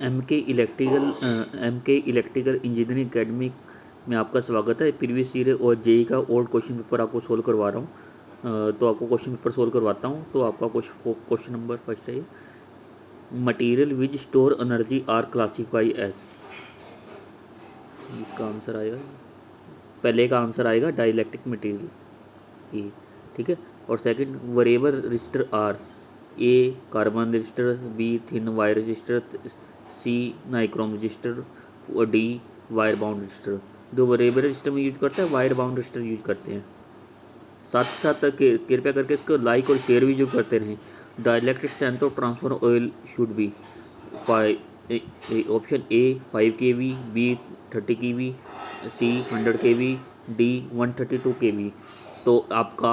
M के electrical engineering academy में आपका स्वागत है। प्रीवियस ईयर और जेई का ओल्ड क्वेश्चन पेपर आपको सोल्व करवा रहा हूँ। तो आपको क्वेश्चन पेपर सोल्व करवाता हूँ। तो आपका क्वेश्चन नंबर फर्स्ट है, material which store energy are classify as. इसका आंसर आएगा, पहले का आंसर आएगा डाइलेक्ट्रिक मटेरियल ये, ठीक है। और second, variable resistor are, A carbon resistor, B thin wire resistor, C nichrome resistor, और डी वायर बाउंड रजिस्टर। जो वेरिएबल रजिस्टर में यूज करते हैं, वायर बाउंड रजिस्टर यूज करते हैं। साथ साथ कृपया करके इसको लाइक और शेयर भी जो करते रहें। Dielectric strength of transfer oil should be option A 5 kV, B 30 kV, C 100 kV, D 132 kV। तो आपका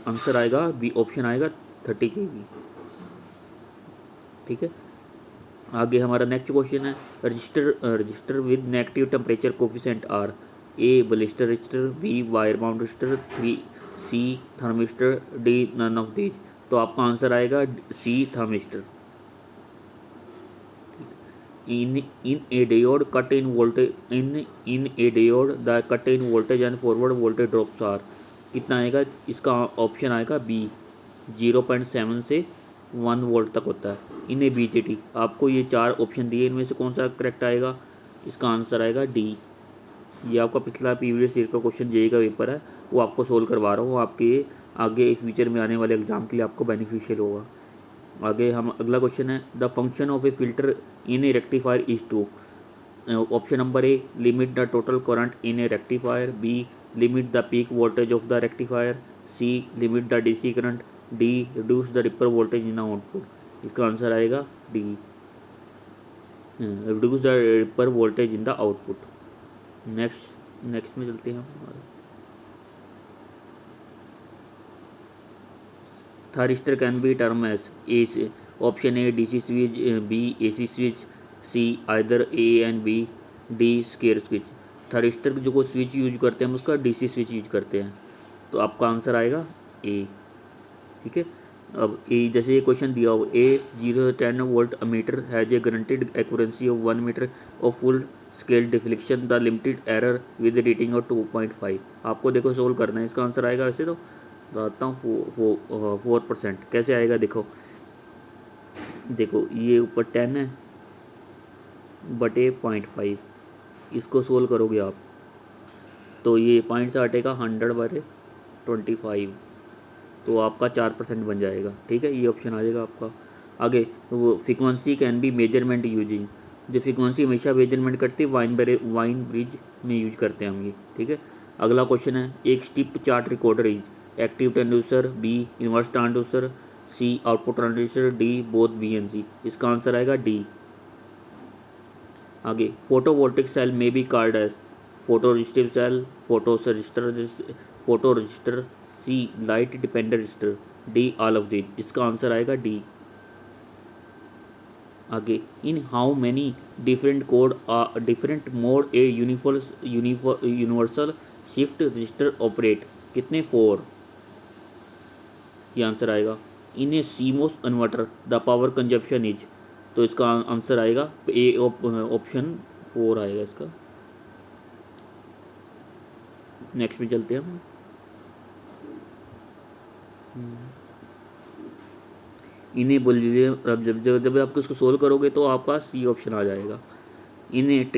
आंसर आएगा बी ऑप्शन आएगा 30 kV, ठीक है। आगे हमारा नेक्स्ट क्वेश्चन है, resistor with negative temperature coefficient are, A ballast resistor, B wire bound resistor, three C thermistor, D none of these. तो आपका आंसर आएगा C thermistor. In a diode cut in voltage in a diode the cut in voltage and forward voltage drops are, कितना आएगा? इसका option आएगा B, 0.7 से 1 volt तक होता है। इन ए BJT, आपको ये 4 ऑप्शन दिए, इनमें से कौन सा करेक्ट आएगा? इसका आंसर आएगा डी। ये आपका पिछला प्रीवियस ईयर का क्वेश्चन जेई का पेपर है, वो आपको सोल्व करवा रहा हूँ। आपके आगे फ्यूचर में आने वाले एग्जाम के लिए आपको बेनिफिशियल होगा। आगे हम अगला क्वेश्चन है, the function of a filter in a rectifier is to. Option number A, limit the total current in a rectifier, B limit the peak voltage of the rectifier, C limit the DC current, D reduce the ripple voltage in output. इसका answer आएगा D, reduce the ripple voltage in the output. Next में चलते हैं हम। Thyristor can be term as a, option A DC switch, B AC switch, C either A and B, D scare switch. Thyristor जो को switch use करते हैं हम उसका डीसी स्विच यूज करते हैं। तो आपका आंसर आएगा ए, ठीक है। अब ए जैसे ये क्वेश्चन दिया हो, a 010 volt ammeter has a guaranteed accuracy of 1 meter of full scale deflection, the limited error with rating of 2.5। आपको देखो सोल्व करना है। इसका आंसर आएगा, वैसे तो बताता हूँ 4%। कैसे आएगा देखो, ये ऊपर 10 है बटे 0.5, इसको सोल्व करोगे आप तो ये पॉइंट से हटेगा 100/25, तो आपका 4% बन जाएगा, ठीक है। ये ऑप्शन आ जाएगा आपका। आगे वो frequency can be measurement using, जो फ्रीक्वेंसी हमेशा मेजरमेंट करती है वाइन ब्रिज में यूज करते हैं हम ये, ठीक है। अगला क्वेश्चन है, एक strip chart recorder is active transducer, B inverse transducer, C output transducer, D both B and C. इसका आंसर आएगा डी। आगे फोटोवोल्टिक सेल में be called as photo resistive cell, photo resistor, C light dependent resistor, D all of these. इसका answer आएगा D. आगे in how many different mode a universal shift register operate, कितने? 4। ये answer आएगा। In a CMOS inverter the power consumption is, तो इसका answer आएगा ए, option 4 आएगा इसका। नेक्स्ट में चलते हैं हम। इन्हें बोलिए, अब जब आप इसको सोल्व करोगे तो आपका सी ऑप्शन आ जाएगा। इन्हें the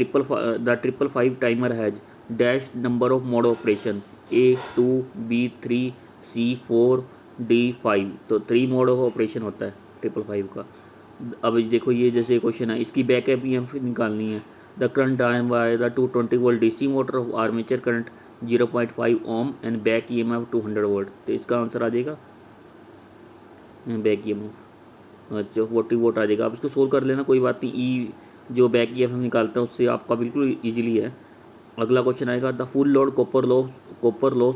555 timer has dash number of mode operation, A 2, B 3, C 4, D 5। तो 3 मोड ऑफ ऑपरेशन होता है 555 का। अब देखो ये जैसे क्वेश्चन है, इसकी बैक EMF निकालनी है। The current driven by the 220 volt DC motor of armature current 0.5 ohm and back EMF 200 volt. तो इसका आंसर आ जाएगा बैक EMF, अच्छा 40 वोल्ट आ जाएगा। आप इसको सोल्व कर लेना, कोई बात नहीं। ई जो बैक EMF निकालते हैं उससे आपका बिल्कुल ईजिली है। अगला क्वेश्चन आएगा, the full load copper loss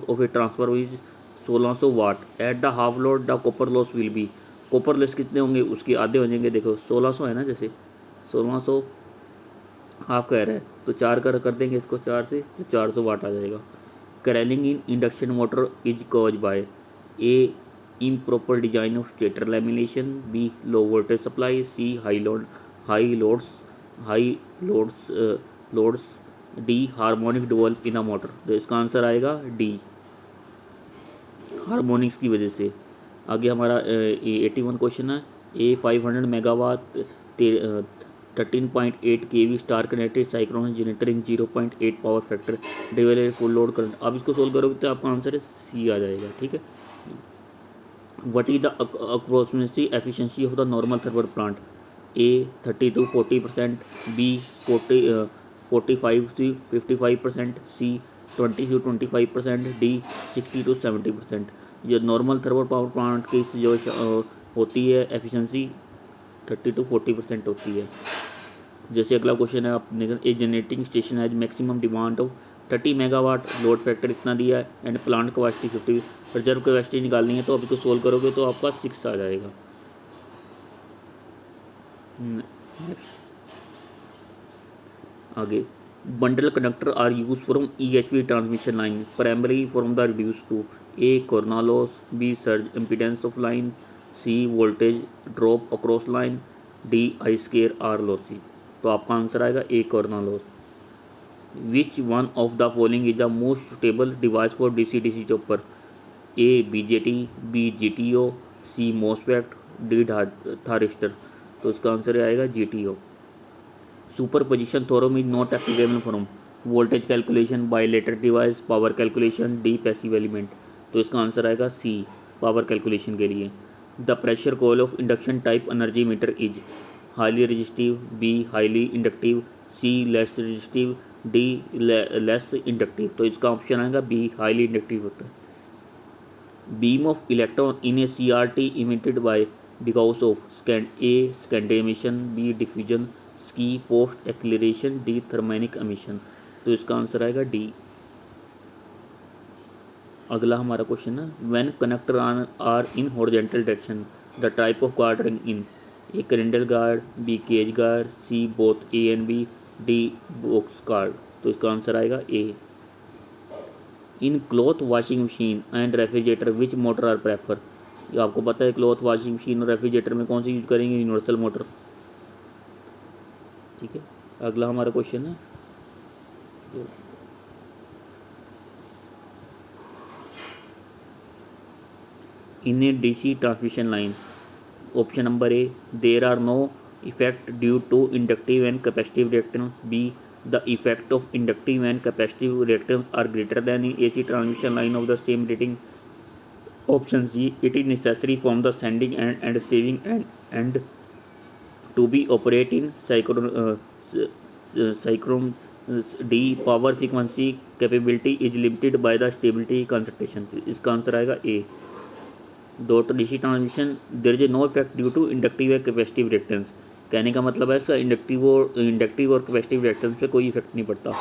of a transformer is 1600 watt, at the half load the copper loss will be. Copper loss कितने होंगे? उसके आधे हो जाएंगे। देखो 1600 है ना, जैसे 1600 हाफ कह रहा है तो 4 कर देंगे इसको 4 से, तो 400 वाट आ जाएगा। Crawling in induction motor is cause by a improper design of stator lamination, B low voltage supply, C high loads high loads D harmonic develop in a motor. तो इसका आंसर आएगा डी, हार्मोनिक्स की वजह से। आगे हमारा 81 question है। A 500 megawatt 13.8 kV star connected cyclone generator in 0.8 power factor डिवेल फुल लोड करंट। आप इसको सोल्व करोगे तो आपका आंसर है सी आ जाएगा। ठीक है। What is the approximately efficiency of the normal thermal plant? A 30 to 40%, B 45 to 55%, C 20 to 25%, D 60 to 70%। जो नॉर्मल थर्मल पावर प्लांट की जो होती है एफिशिएंसी 30 to 40% होती है। जैसे अगला क्वेश्चन है आप a generating station has maximum demand of 30 megawatt, load factor इतना दिया है and plant capacity 50, reserve capacity निकालनी है। तो आप इसको सोल्व करोगे तो आपका 6 आ जाएगा। नेक्स्ट आगे, bundle conductor are use from EHV transmission line primary from the reduce to A corona loss, B surge impedance of line, C voltage drop across line, D I square R losses. तो आपका answer आएगा A corona loss. Which one of the following is the most suitable device for DC chopper? A BJT, B GTO, C MOSFET, D thyristor. तो इसका answer आएगा GTO। Super position theorem is not applicable from voltage calculation, bilateral device, power calculation, D passive element. तो इसका answer आएगा C, power calculation के लिए। The pressure coil of induction type energy meter is highly resistive, B highly inductive, C less resistive, D less inductive. तो इसका option आएगा B, highly inductive होता है। Beam of electron in a CRT emitted by because of a scanned emission, B diffusion, C post acceleration, D thermionic emission. तो इसका answer आएगा D. अगला हमारा क्वेश्चन है, when connector are in horizontal direction the type of guard ring in a calendar guard, B cage guard, C both A and B, D box guard. तो इसका answer आएगा A. In cloth washing machine and refrigerator which motor are prefer? ये आपको पता है cloth washing machine और refrigerator में कौन सी यूज करेंगे? Universal motor. ठीक है। अगला हमारा क्वेश्चन है, in a DC transmission line, option number A there are no effect due to inductive and capacitive reactance, B the effect of inductive and capacitive reactance are greater than in AC transmission line of the same rating, option C it is necessary from the sending and receiving end to be operate in साइक्रोम, D power frequency capability is limited by the stability concentration. इसका answer आएगा A. डॉट DC transmission there is no effect due to inductive या capacitive reactance. कहने का मतलब है इसका इंडक्टिव और कैपेसिटिव रिएक्टेंस पे कोई इफेक्ट नहीं पड़ता।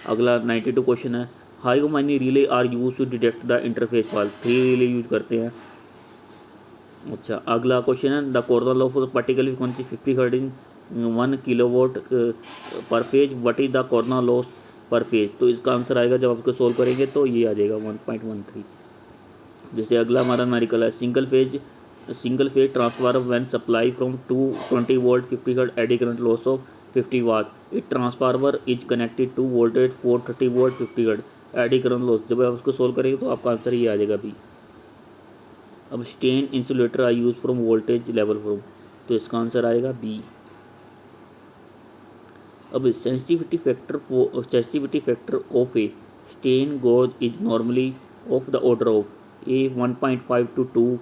अगला 92 क्वेश्चन है, how many relay are use to detect the interface fault? 3 relay use करते हैं। अच्छा, अगला क्वेश्चन है, the coronal law for particle frequency 50 hertz in 1 kilowatt per phase, what is the coronal loss per phase? तो इसका answer आएगा, जब आप इसको सोल्व करेंगे तो ये आ जाएगा 1.13। जैसे अगला हमारा न्यूमेरिकल है, single phase transformer when supply from 220 volt 50 hertz eddy current loss of 50 watt, it transformer is connected to voltage 430 volt 50 hertz eddy current loss. जब आप उसको सोल्व करेंगे तो आपका आंसर ये आ जाएगा बी। अब strain insulator are use from voltage level from, तो इसका आंसर आएगा बी। अब sensitivity factor of a strain gauge is normally of the order of A 1.5 to 2,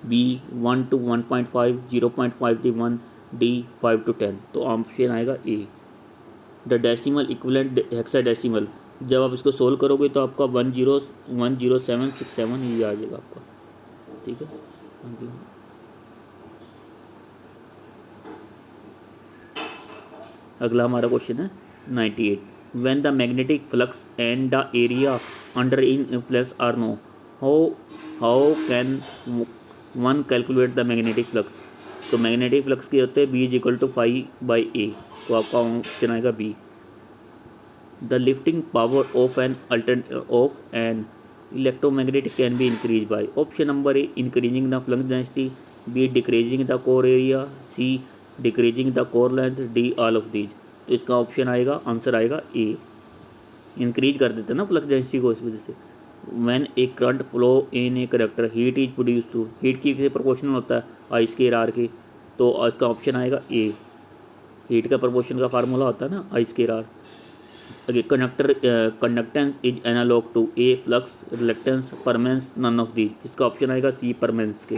B 1 to 1.5, 0.5 to 1, D 5 to 10। तो option आएगा A. The decimal equivalent hexadecimal, जब आप इसको solve करोगे तो आपका 101767 ये आ जाएगा आपका। ठीक है। अगला हमारा क्वेश्चन है 98, when the magnetic flux and the area under in influence are know, how can one calculate the magnetic flux? तो मैग्नेटिक फ्लक्स के होते हैं B is equal to φ/a। तो आपका ऑप्शन आएगा B. The lifting power of an electromagnetic can be increase by, option number A increasing the flux density, B decreasing the core area, C decreasing the core length, D all of these. तो इसका option आएगा, answer आएगा ए। Increase कर देते हैं ना flux density को, इस वजह से। When a current flow in a conductor, heat is produce to, heat की किसी प्रोपोर्शनल होता है आई स्क्वायर आर के, तो इसका ऑप्शन आएगा ए। हीट का प्रोपोर्शन का फार्मूला होता है ना आई स्क्वायर आर। अगे conductance is analog to A, flux, reluctance, permeance, none of these. इसका ऑप्शन आएगा सी, परमेंस के।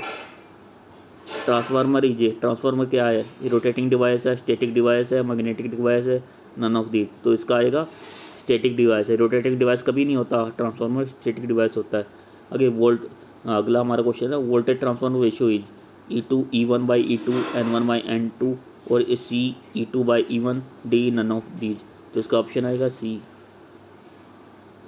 ट्रांसफार्मर इज ए, ट्रांसफार्मर क्या है, ये रोटेटिंग डिवाइस है, स्टैटिक डिवाइस है, मैग्नेटिक डिवाइस है, नन ऑफ दीज। तो इसका आएगा स्टैटिक डिवाइस है। रोटेटिंग डिवाइस कभी नहीं होता, ट्रांसफार्मर स्टैटिक डिवाइस होता है। आगे अगला हमारा क्वेश्चन है voltage transformer ratio is E2 E1/E2, N1/N2 और C E2/E1, D none of these. तो इसका ऑप्शन आएगा सी।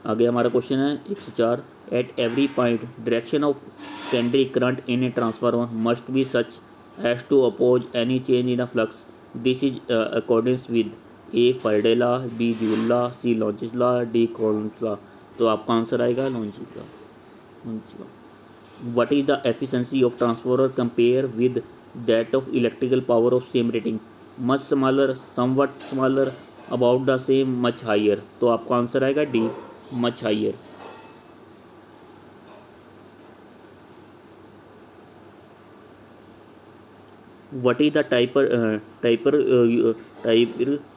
आगे हमारा क्वेश्चन है 104, at every point direction of secondary current in a transformer must be such as to oppose any change in the flux, this is accordings with a Faraday law, B Joule law, C Lenz's law, D Coulomb's law. तो आपका answer आएगा Lenz's law. What is the efficiency of transformer compare with that of electrical power of same rating? Much smaller, somewhat smaller, about the same, much higher। तो आपका answer आएगा D, much higher। What is the type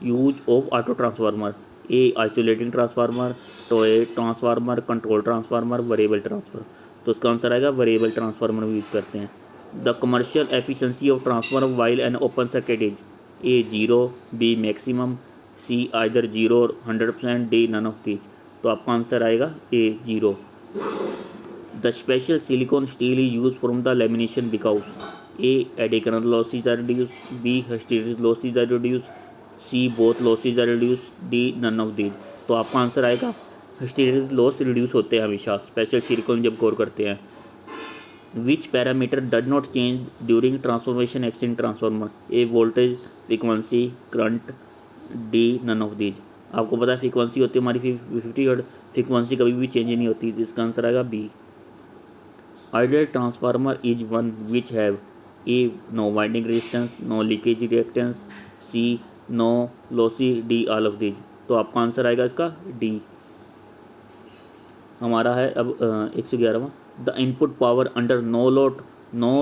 use of auto transformer? A isolating transformer, toy transformer, control transformer, variable transformer। तो इसका answer आएगा variable transformer use करते हैं। The commercial efficiency of transformer while an open circuit is A 0, B maximum, C either 0 और 100%, D none of these. तो आपका answer आएगा A 0। The special silicon steel is use from the lamination because A eddy current losses are reduce, B hysteresis losses are reduce, C both losses are reduce, D none of these. तो आपका answer आएगा hysteresis loss reduce होते हैं हमेशा special silicon जब कोर करते हैं। Which parameter does not change during transformation action transformer, A voltage, frequency, current, D none of these. आपको पता है फ्रीक्वेंसी होती है हमारी 50 हर्ट्ज, फ्रीक्वेंसी कभी भी चेंज नहीं होती। इसका आंसर आएगा B. Ideal transformer is one which have a no winding resistance, no leakage reactance, C no lossy, D all of these. तो आपका आंसर आएगा इसका डी। हमारा है अब 111वां, the input power under no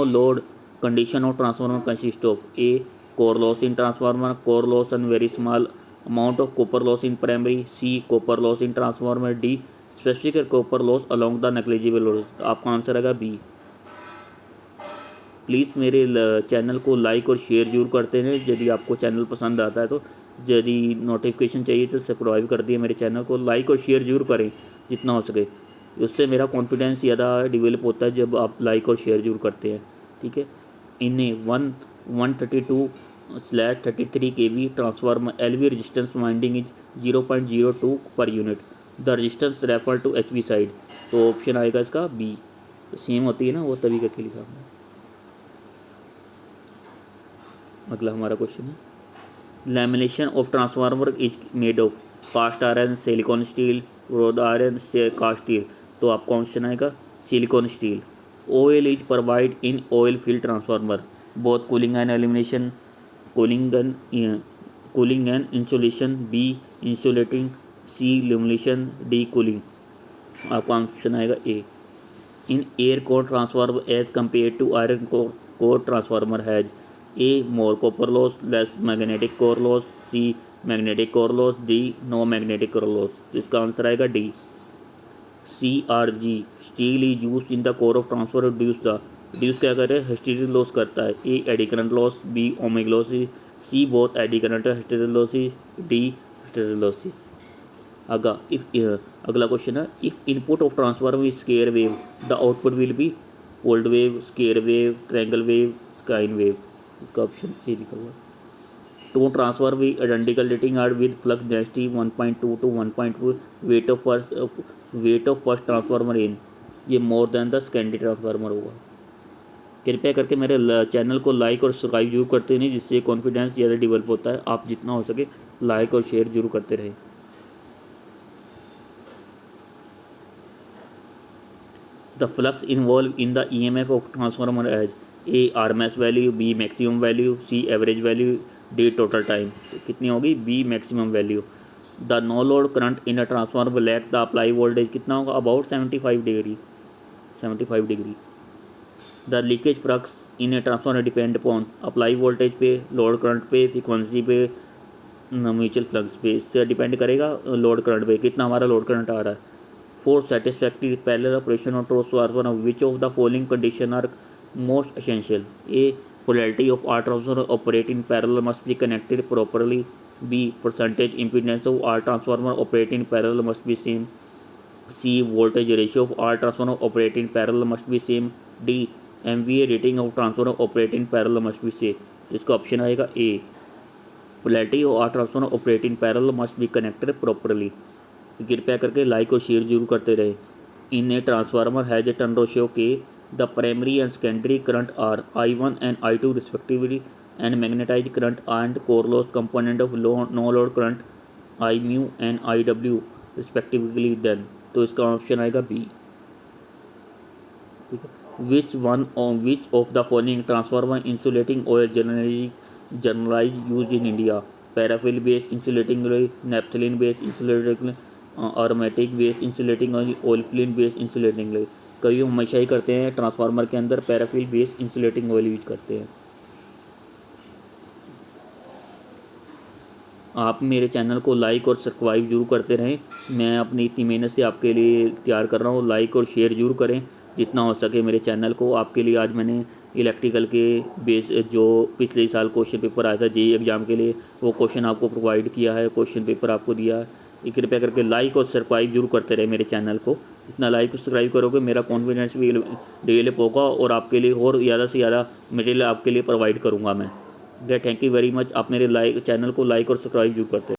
load condition of transformer consist of a core loss in transformer, core loss and very small amount of copper loss in primary, C copper loss in transformer, D specific copper loss along the negligible loss. आपका answer आएगा B. Please मेरे channel को like और share जरूर करते हैं यदि आपको चैनल पसंद आता है। तो यदि नोटिफिकेशन चाहिए तो सब्सक्राइब कर दिए मेरे चैनल को, लाइक और शेयर जरूर करें जितना हो सके। उससे मेरा कॉन्फिडेंस ज़्यादा डेवलप होता है जब आप लाइक और शेयर जरूर करते हैं, ठीक है। In a 132/33 kV transformer LV resistance winding is 0.02 per unit, the resistance refer to HV side. तो ऑप्शन आएगा इसका बी। सेम होती है ना वो तभी करके लिखा हमने। अगला हमारा क्वेश्चन है lamination of transformer is made of cast iron, silicon steel, rod iron से कास्ट स्टील। तो आपका ऑप्शन आएगा silicon steel. Oil is provide in oil field transformer both cooling and elimination, cooling and insulation, B insulating, C lamination, D cooling. आपका option आएगा A. In air core transformer as compare to iron core transformer has a more copper loss, less magnetic core loss, C magnetic core loss, D no magnetic core loss. इसका answer आएगा D. CRG steel is use in the core of transfer reduce क्या करे hysteresis loss करता है, A eddy current loss, B ohmic losses, C both eddy current hysteresis losses, D hysteresis losses. अगला question है if input of transformer is square wave the output will be fold wave, square wave, triangle wave, sine wave. इसका option A लिखा हुआ है। Two transformer with identical rating are with flux density 1.2 to 1.2, weight of first transformer in, ये more than the secondary transformer होगा। कृपया करके मेरे channel को लाइक और सब्सक्राइब जरूर करते नहीं, जिससे कॉन्फिडेंस ज़्यादा डेवलप होता है। आप जितना हो सके लाइक और शेयर जरूर करते रहें। The flux involve in the EMF of transformer as A RMS value, B maximum value, C average value, D total time. तो कितनी होगी? B maximum value. The no load current in a transformer will let the apply voltage कितना होगा? About 75 degree, 75 degree. The leakage flux in a transformer depend upon apply voltage पे, load current पे, frequency पे, mutual flux पे। इससे depend करेगा load current पे, कितना हमारा लोड करंट आ रहा है। For satisfactory parallel operation of transformer which of the following condition are most essential? A polarity of are transformer operate in parallel must be connected properly. B percentage impedance of are transformer operate in parallel must be same. C voltage ratio of are transformer operate in parallel must be same. D MVA rating of transformer operate in parallel must be same. इसका option आएगा A polarity of are transformer operate in parallel must be connected properly. कृपया करके like और share जरूर करते रहे। In a transformer has a turn ratio K the primary and secondary current are I1 and I2 respectively and magnetize current and core loss component of no load current I mu and IW respectively then. तो इसका option आएगा B. ठीक है। Which of the following transformer insulating oil generalize use in India? Paraffin based insulating oil, naphthalene based insulating, aromatic based insulating oil, olefin based insulating oil. कभी हम हमेशा ही करते हैं ट्रांसफार्मर के अंदर paraffin based insulating oil use करते हैं। आप मेरे चैनल को लाइक और सब्सक्राइब जरूर करते रहें। मैं अपनी इतनी मेहनत से आपके लिए तैयार कर रहा हूँ। लाइक और शेयर जरूर करें जितना हो सके मेरे चैनल को। आपके लिए आज मैंने इलेक्ट्रिकल के बेस जो पिछले साल क्वेश्चन पेपर आया था जेईई एग्ज़ाम के लिए, वो क्वेश्चन आपको प्रोवाइड किया है, क्वेश्चन पेपर आपको दिया है। कृपया करके लाइक और सब्सक्राइब जरूर करते रहे मेरे चैनल को। जितना लाइक और सब्सक्राइब करोगे मेरा कॉन्फिडेंस भी डेवलप होगा और आपके लिए और ज़्यादा से ज़्यादा मटेरियल आपके लिए प्रोवाइड करूँगा मैं। Thank you very much. आप मेरे चैनल को लाइक और सब्सक्राइब जरूर करते हैं।